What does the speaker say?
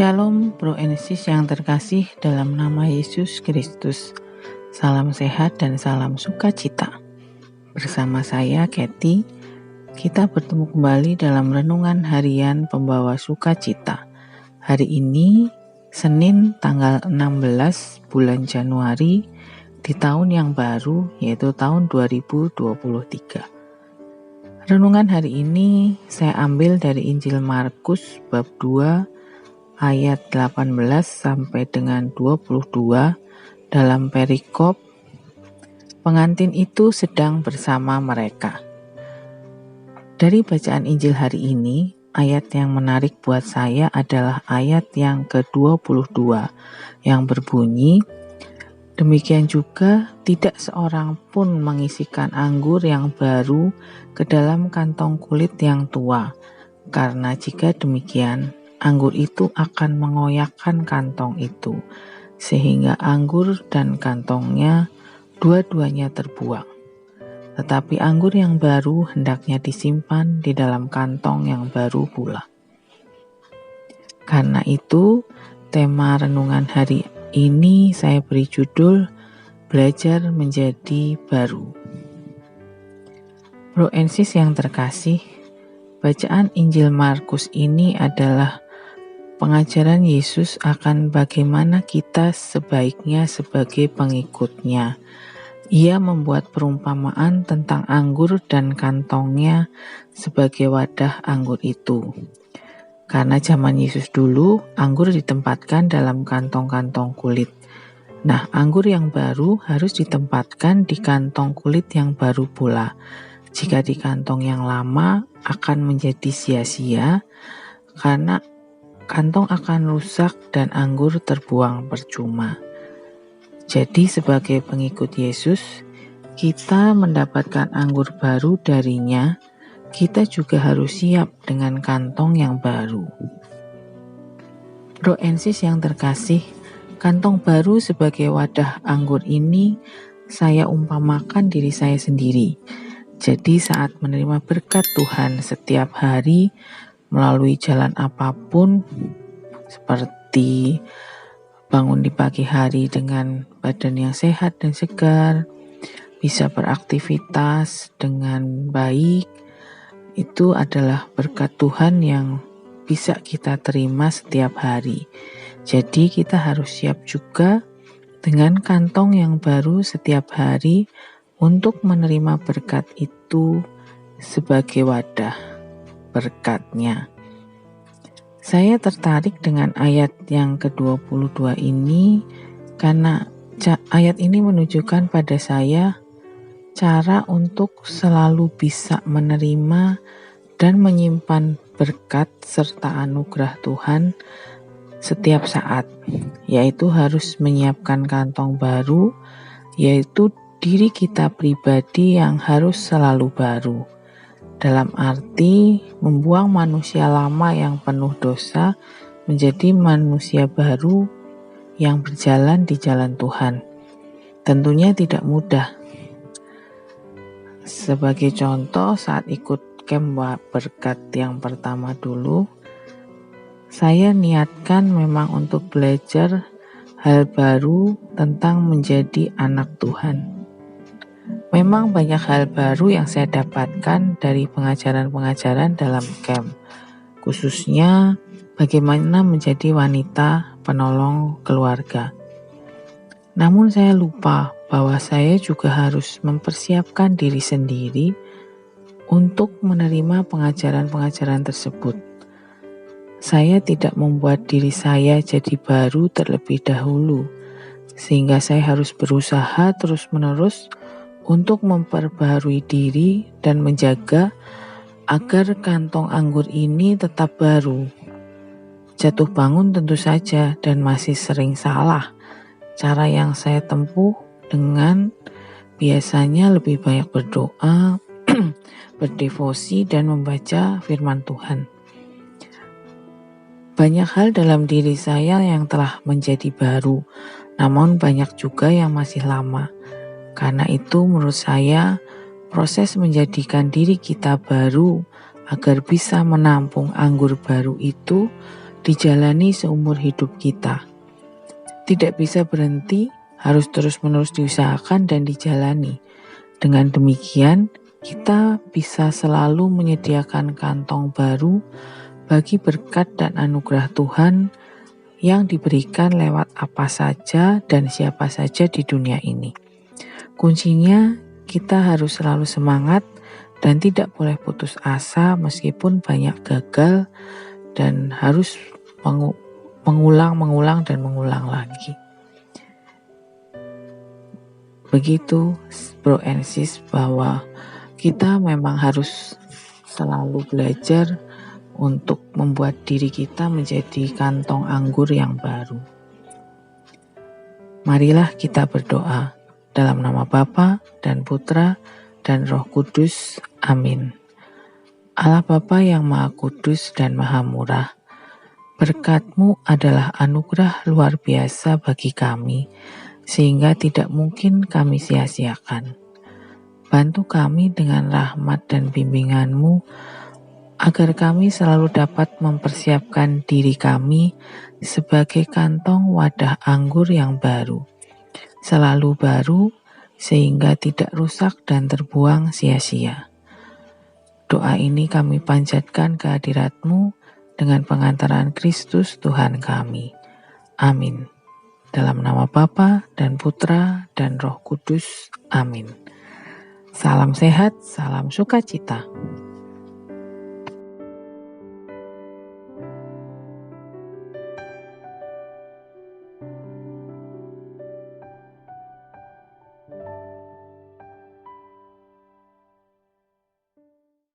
Shalom Bro Enesis yang terkasih dalam nama Yesus Kristus. Salam sehat dan salam sukacita. Bersama saya Kathy, kita bertemu kembali dalam renungan harian pembawa sukacita. Hari ini Senin tanggal 16 bulan Januari di tahun yang baru, yaitu tahun 2023. Renungan hari ini saya ambil dari Injil Markus bab 2 ayat 18 sampai dengan 22 dalam perikop pengantin itu sedang bersama mereka. Dari bacaan Injil hari ini, ayat yang menarik buat saya adalah ayat yang ke-22 yang berbunyi, demikian juga tidak seorang pun mengisikan anggur yang baru ke dalam kantong kulit yang tua, karena jika demikian, anggur itu akan mengoyakkan kantong itu, sehingga anggur dan kantongnya dua-duanya terbuang. Tetapi anggur yang baru hendaknya disimpan di dalam kantong yang baru pula. Karena itu, tema renungan hari ini saya beri judul Belajar Menjadi Baru. Bro Ensis yang terkasih, bacaan Injil Markus ini adalah pengajaran Yesus akan bagaimana kita sebaiknya sebagai pengikutnya. Ia membuat perumpamaan tentang anggur dan kantongnya sebagai wadah anggur itu. Karena zaman Yesus dulu, anggur ditempatkan dalam kantong-kantong kulit. Nah, anggur yang baru harus ditempatkan di kantong kulit yang baru pula. Jika di kantong yang lama akan menjadi sia-sia, karena kantong akan rusak dan anggur terbuang percuma. Jadi sebagai pengikut Yesus, kita mendapatkan anggur baru darinya, kita juga harus siap dengan kantong yang baru. Bro Ensis yang terkasih, kantong baru sebagai wadah anggur ini saya umpamakan diri saya sendiri. Jadi saat menerima berkat Tuhan setiap hari, melalui jalan apapun, seperti bangun di pagi hari dengan badan yang sehat dan segar, bisa beraktivitas dengan baik, itu adalah berkat Tuhan yang bisa kita terima setiap hari. Jadi kita harus siap juga dengan kantong yang baru setiap hari untuk menerima berkat itu sebagai wadah berkatnya. Saya tertarik dengan ayat yang ke-22 ini karena ayat ini menunjukkan pada saya cara untuk selalu bisa menerima dan menyimpan berkat serta anugerah Tuhan setiap saat, yaitu harus menyiapkan kantong baru, yaitu diri kita pribadi yang harus selalu baru. Dalam arti membuang manusia lama yang penuh dosa menjadi manusia baru yang berjalan di jalan Tuhan. Tentunya tidak mudah. Sebagai contoh, saat ikut camp berkat yang pertama dulu, saya niatkan memang untuk belajar hal baru tentang menjadi anak Tuhan. Memang banyak hal baru yang saya dapatkan dari pengajaran-pengajaran dalam camp, khususnya bagaimana menjadi wanita penolong keluarga. Namun saya lupa bahwa saya juga harus mempersiapkan diri sendiri untuk menerima pengajaran-pengajaran tersebut. Saya tidak membuat diri saya jadi baru terlebih dahulu, sehingga saya harus berusaha terus-menerus untuk memperbaharui diri dan menjaga agar kantong anggur ini tetap baru. Jatuh bangun tentu saja dan masih sering salah. Cara yang saya tempuh dengan biasanya lebih banyak berdoa, berdevosi dan membaca firman Tuhan. Banyak hal dalam diri saya yang telah menjadi baru, namun banyak juga yang masih lama. Karena itu menurut saya proses menjadikan diri kita baru agar bisa menampung anggur baru itu dijalani seumur hidup kita. Tidak bisa berhenti, harus terus-menerus diusahakan dan dijalani. Dengan demikian, kita bisa selalu menyediakan kantong baru bagi berkat dan anugerah Tuhan yang diberikan lewat apa saja dan siapa saja di dunia ini. Kuncinya, kita harus selalu semangat dan tidak boleh putus asa meskipun banyak gagal dan harus mengulang lagi. Begitu bro and sis, bahwa kita memang harus selalu belajar untuk membuat diri kita menjadi kantong anggur yang baru. Marilah kita berdoa dalam nama Bapa dan Putra dan Roh Kudus. Amin. Allah Bapa yang Maha Kudus dan Maha Murah, berkat-Mu adalah anugerah luar biasa bagi kami, sehingga tidak mungkin kami sia-siakan. Bantu kami dengan rahmat dan bimbingan-Mu, agar kami selalu dapat mempersiapkan diri kami sebagai kantong wadah anggur yang baru, selalu baru, sehingga tidak rusak dan terbuang sia-sia. Doa ini kami panjatkan ke hadirat-Mu dengan pengantaran Kristus Tuhan kami. Amin. Dalam nama Bapa dan Putra dan Roh Kudus. Amin. Salam sehat, salam sukacita.